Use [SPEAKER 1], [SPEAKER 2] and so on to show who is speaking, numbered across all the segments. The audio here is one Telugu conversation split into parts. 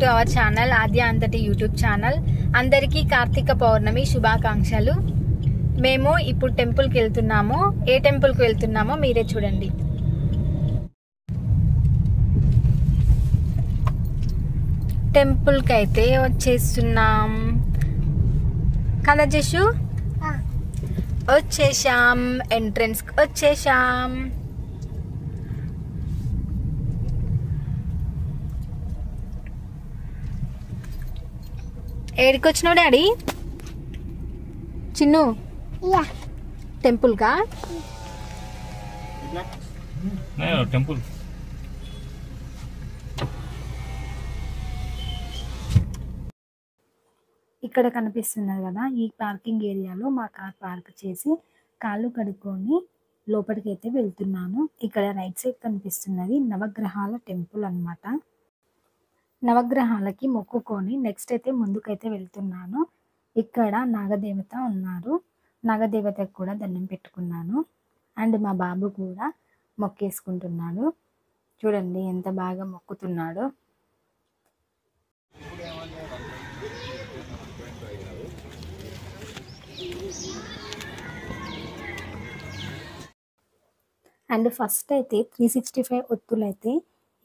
[SPEAKER 1] టు అవర్ ఛానల్ ఆద్య అంతటి యూట్యూబ్ ఛానల్. అందరికీ కార్తీక పౌర్ణమి శుభాకాంక్షలు. మేము ఇప్పుడు టెంపుల్కి వెళ్తున్నాము. ఏ టెంపుల్కి వెళ్తున్నామో మీరే చూడండి. టెంపుల్కి అయితే వచ్చేస్తున్నాం కదా జషు? వచ్చేసాం, ఎంట్రన్స్కి వచ్చేసాం. ఏడికి వచ్చినావు డాడీ? చిన్ను టెంపుల్ కా?
[SPEAKER 2] టెంపుల్
[SPEAKER 1] ఇక్కడ కనిపిస్తున్నది కదా, ఈ పార్కింగ్ ఏరియాలో మా కార్ పార్క్ చేసి కాళ్ళు కడుక్కొని లోపలికి అయితే వెళ్తున్నాను. ఇక్కడ రైట్ సైడ్ కనిపిస్తున్నది నవగ్రహాల టెంపుల్ అన్నమాట. నవగ్రహాలకి మొక్కుకొని నెక్స్ట్ అయితే ముందుకైతే వెళ్తున్నాను. ఇక్కడ నాగదేవత ఉన్నారు. నాగదేవతకు కూడా దండం పెట్టుకున్నాను. అండ్ మా బాబు కూడా మొక్కేసుకుంటున్నాడు. చూడండి ఎంత బాగా మొక్కుతున్నాడో. అండ్ ఫస్ట్ అయితే 365 ఒత్తులు అయితే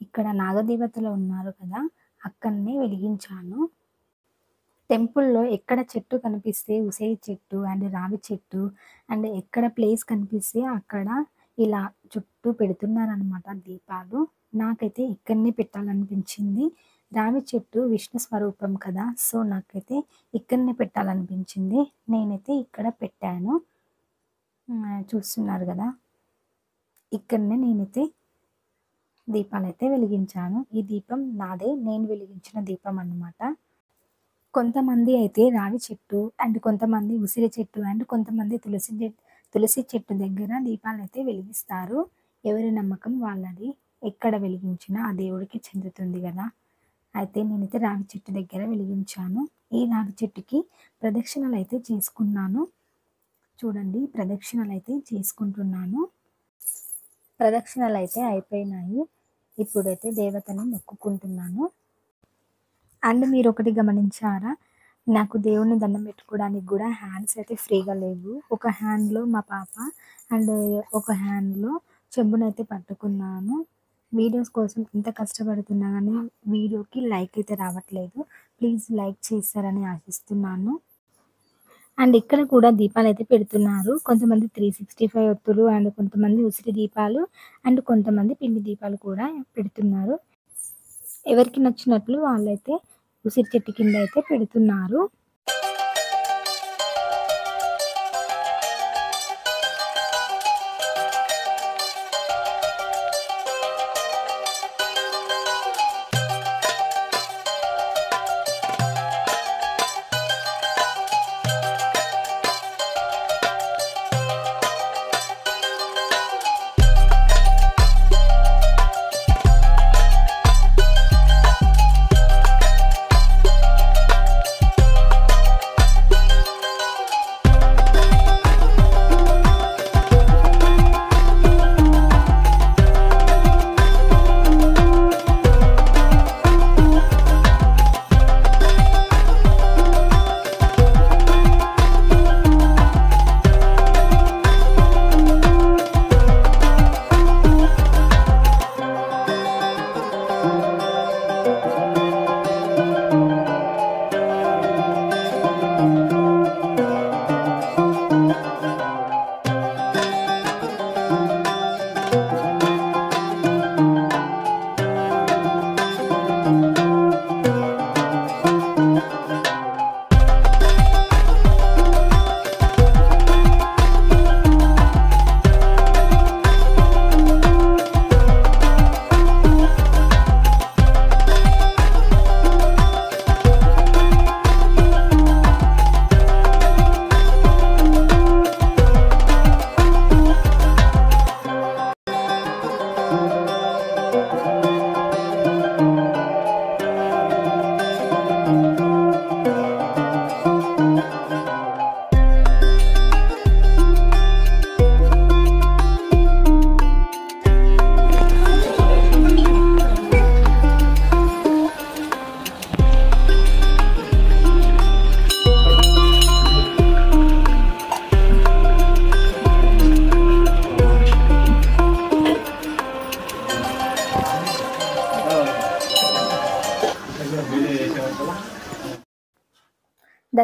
[SPEAKER 1] ఇక్కడ నాగదేవతలు ఉన్నారు కదా, అక్కడనే వెలిగించాను. టెంపుల్లో ఎక్కడ చెట్టు కనిపిస్తే ఉసిరి చెట్టు అండ్ రావి చెట్టు అండ్ ఎక్కడ ప్లేస్ కనిపిస్తే అక్కడ ఇలా చుట్టూ పెడుతున్నారనమాట దీపాలు. నాకైతే ఇక్కడనే పెట్టాలనిపించింది. రావి చెట్టు విష్ణు స్వరూపం కదా, సో నాకైతే ఇక్కడనే పెట్టాలనిపించింది. నేనైతే ఇక్కడ పెట్టాను. చూస్తున్నారు కదా, ఇక్కడనే నేనైతే దీపాలు అయితే వెలిగించాను. ఈ దీపం నాదే, నేను వెలిగించిన దీపం అన్నమాట. కొంతమంది అయితే రావి చెట్టు అండ్ కొంతమంది ఉసిరి చెట్టు అండ్ కొంతమంది తులసి చెట్టు దగ్గర దీపాలు అయితే వెలిగిస్తారు. ఎవరి నమ్మకం వాళ్ళది. ఎక్కడ వెలిగించినా ఆ దేవుడికి చెందుతుంది కదా. అయితే నేనైతే రావి చెట్టు దగ్గర వెలిగించాను. ఈ రావి చెట్టుకి ప్రదక్షిణలు అయితే చేసుకున్నాను. చూడండి, ప్రదక్షిణలు అయితే చేసుకుంటున్నాను. ప్రదక్షిణలు అయితే అయిపోయినాయి. ఇప్పుడైతే దేవతని మొక్కుకుంటున్నాను. అండ్ మీరు ఒకటి గమనించారా, నాకు దేవుని దండం పెట్టుకోవడానికి కూడా హ్యాండ్స్ అయితే ఫ్రీగా లేవు. ఒక హ్యాండ్లో మా పాప అండ్ ఒక హ్యాండ్లో చెంబునైతే పట్టుకున్నాను. వీడియోస్ కోసం ఇంత కష్టపడుతున్నా కానీ వీడియోకి లైక్ అయితే రావట్లేదు. ప్లీజ్ లైక్ చేస్తారని ఆశిస్తున్నాను. అండ్ ఇక్కడ కూడా దీపాలు అయితే పెడుతున్నారు. కొంతమంది 365 ఒత్తులు అండ్ కొంతమంది ఉసిరి దీపాలు అండ్ కొంతమంది పిండి దీపాలు కూడా పెడుతున్నారు. ఎవరికి నచ్చినట్లు వాళ్ళైతే ఉసిరి చెట్టు కింద అయితే పెడుతున్నారు.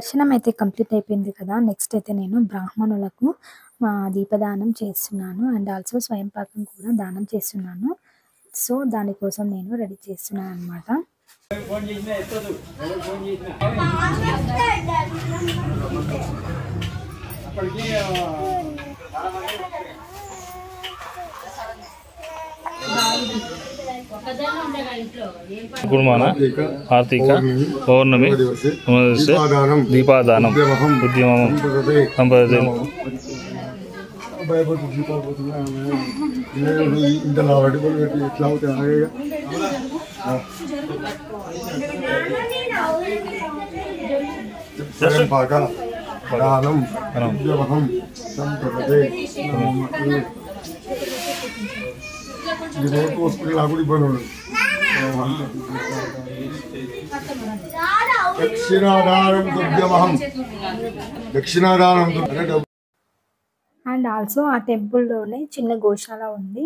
[SPEAKER 1] దర్శనం అయితే కంప్లీట్ అయిపోయింది కదా. నెక్స్ట్ అయితే నేను బ్రాహ్మణులకు దీపదానం చేస్తున్నాను అండ్ ఆల్సో స్వయంపాకం కూడా దానం చేస్తున్నాను. సో దానికోసం నేను రెడీ చేస్తున్నాను అనమాట.
[SPEAKER 2] గురుమాన కార్తీక పౌర్ణమి దీపాదానం ఉద్యమం సంపద
[SPEAKER 3] దానం ఉద్యమం సంపదే దక్షిణాదానం దుర్గమహం దక్షిణాదానం.
[SPEAKER 1] అండ్ ఆల్సో ఆ టెంపుల్లోనే చిన్న గోశాల ఉంది.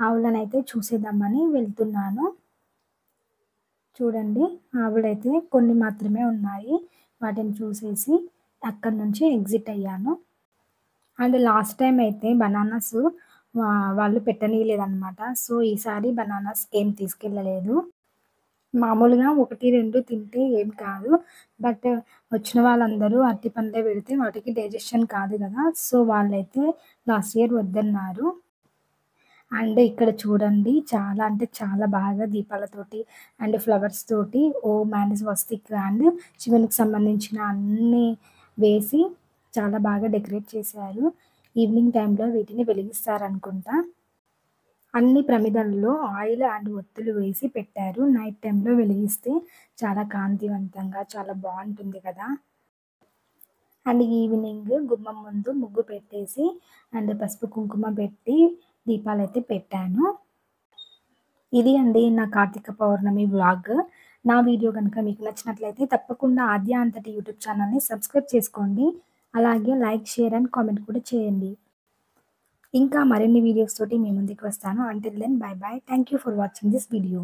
[SPEAKER 1] ఆవులనైతే చూసేద్దామని వెళ్తున్నాను. చూడండి, ఆవులైతే కొన్ని మాత్రమే ఉన్నాయి. వాటిని చూసేసి అక్కడి నుంచి ఎగ్జిట్ అయ్యాను. అండ్ లాస్ట్ టైం అయితే బనానాస్ వాళ్ళు పెట్టనీయలేదన్నమాట. సో ఈసారి బనానాస్ ఏం తీసుకెళ్ళలేదు. మామూలుగా 1-2 తింటే ఏం కాదు, బట్ వచ్చిన వాళ్ళందరూ అరటి పండ్లే పెడితే వాటికి డైజెషన్ కాదు కదా. సో వాళ్ళైతే లాస్ట్ ఇయర్ వద్దన్నారు. అండ్ ఇక్కడ చూడండి, చాలా అంటే చాలా బాగా దీపాలతోటి అండ్ ఫ్లవర్స్ తోటి ఓం అండ్ స్వస్తిక్ అండ్ శివునికి సంబంధించిన అన్నీ వేసి చాలా బాగా డెకరేట్ చేశారు. ఈవినింగ్ టైంలో వీటిని వెలిగిస్తారనుకుంటా. అన్ని ప్రమిదల్లో ఆయిల్ అండ్ ఒత్తులు వేసి పెట్టారు. నైట్ టైంలో వెలిగిస్తే చాలా కాంతివంతంగా చాలా బాగుంటుంది కదా. అండ్ ఈవినింగ్ గుమ్మం ముందు ముగ్గు పెట్టేసి అండ్ పసుపు కుంకుమ పెట్టి దీపాలైతే పెట్టాను. ఇది అండి నా కార్తీక పౌర్ణమి వ్లాగ్. నా వీడియో కనుక మీకు నచ్చినట్లయితే తప్పకుండా ఆద్య అంతటి యూట్యూబ్ ఛానల్ని సబ్స్క్రైబ్ చేసుకోండి. అలాగే లైక్, షేర్ అండ్ కామెంట్ కూడా చేయండి. ఇంకా మరిన్ని వీడియోస్ తోటి మీ ముందుకు వస్తాను. Until then bye bye. Thank you for watching this video.